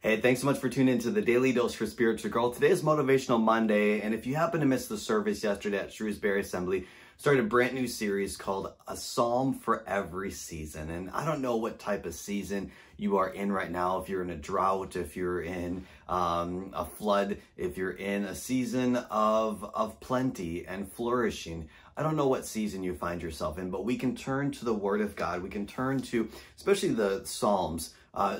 Hey, thanks so much for tuning into the Daily Dose for Spiritual Growth. Today is Motivational Monday, and if you happen to miss the service yesterday at Shrewsbury Assembly, started a brand new series called A Psalm for Every Season. And I don't know what type of season you are in right now, if you're in a drought, if you're in a flood, if you're in a season of plenty and flourishing. I don't know what season you find yourself in, but we can turn to the Word of God. We can turn to, especially the Psalms.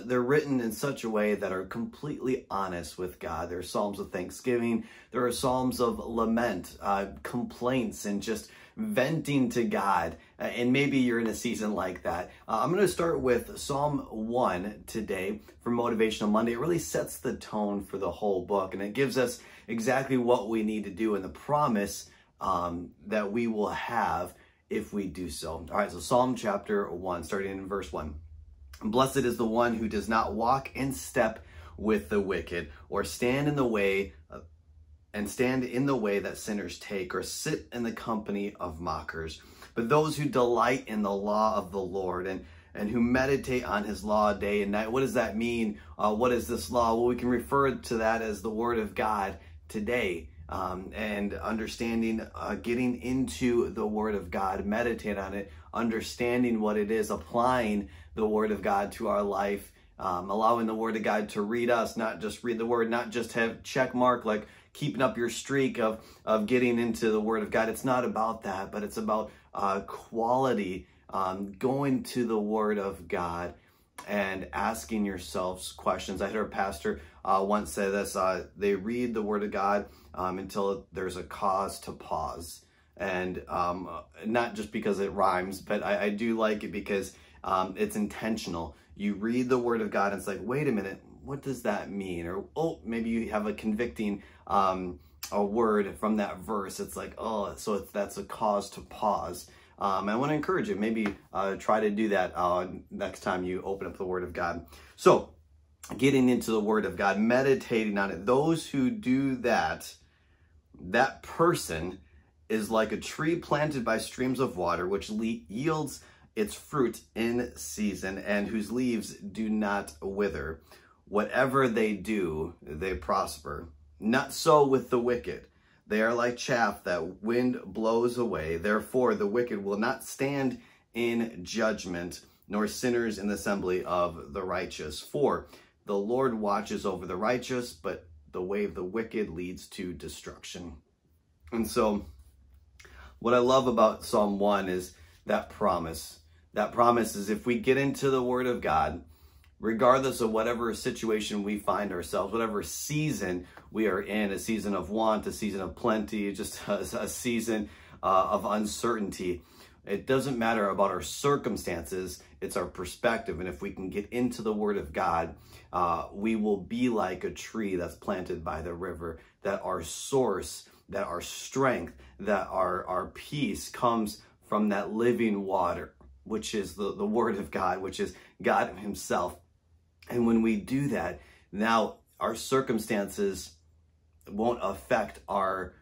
They're written in such a way that are completely honest with God. There are Psalms of thanksgiving. There are Psalms of lament, complaints, and just venting to God. And maybe you're in a season like that. I'm going to start with Psalm 1 today for Motivational Monday. It really sets the tone for the whole book, and it gives us exactly what we need to do and the promise that we will have if we do so. All right, so Psalm chapter 1, starting in verse 1. Blessed is the one who does not walk in step with the wicked, or stand in the way that sinners take, or sit in the company of mockers. But those who delight in the law of the Lord and who meditate on his law day and night. What does that mean? What is this law? Well, we can refer to that as the Word of God today. And understanding, getting into the Word of God, meditate on it, understanding what it is, applying the Word of God to our life, allowing the Word of God to read us, not just read the Word, not just have check mark, like keeping up your streak of getting into the Word of God. It's not about that, but it's about quality, going to the Word of God and asking yourselves questions. I heard a pastor once say this, they read the Word of God until there's a cause to pause. And not just because it rhymes, but I do like it because it's intentional. You read the Word of God and it's like, wait a minute, what does that mean? Or, oh, maybe you have a convicting a word from that verse. It's like, oh, so that's a cause to pause. I want to encourage you, maybe try to do that next time you open up the Word of God. So, getting into the Word of God, meditating on it. Those who do that, that person is like a tree planted by streams of water, which yields its fruit in season, and whose leaves do not wither. Whatever they do, they prosper. Not so with the wicked. They are like chaff that wind blows away. Therefore, the wicked will not stand in judgment, nor sinners in the assembly of the righteous. For the Lord watches over the righteous, but the way of the wicked leads to destruction. And so, what I love about Psalm 1 is that promise. That promise is if we get into the Word of God, regardless of whatever situation we find ourselves, whatever season we are in, a season of want, a season of plenty, just a season of uncertainty, it doesn't matter about our circumstances, it's our perspective. And if we can get into the Word of God, we will be like a tree that's planted by the river, that our source, that our strength, that our peace comes from that living water, which is the Word of God, which is God himself. And when we do that, now our circumstances won't affect our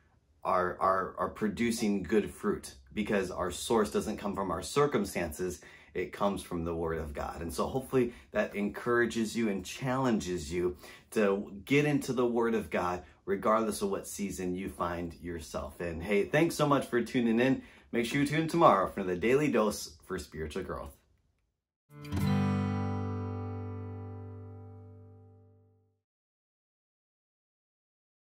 producing good fruit, because our source doesn't come from our circumstances, it comes from the Word of God. And so hopefully that encourages you and challenges you to get into the Word of God, regardless of what season you find yourself in. Hey, thanks so much for tuning in. Make sure you tune in tomorrow for the Daily Dose for Spiritual Growth.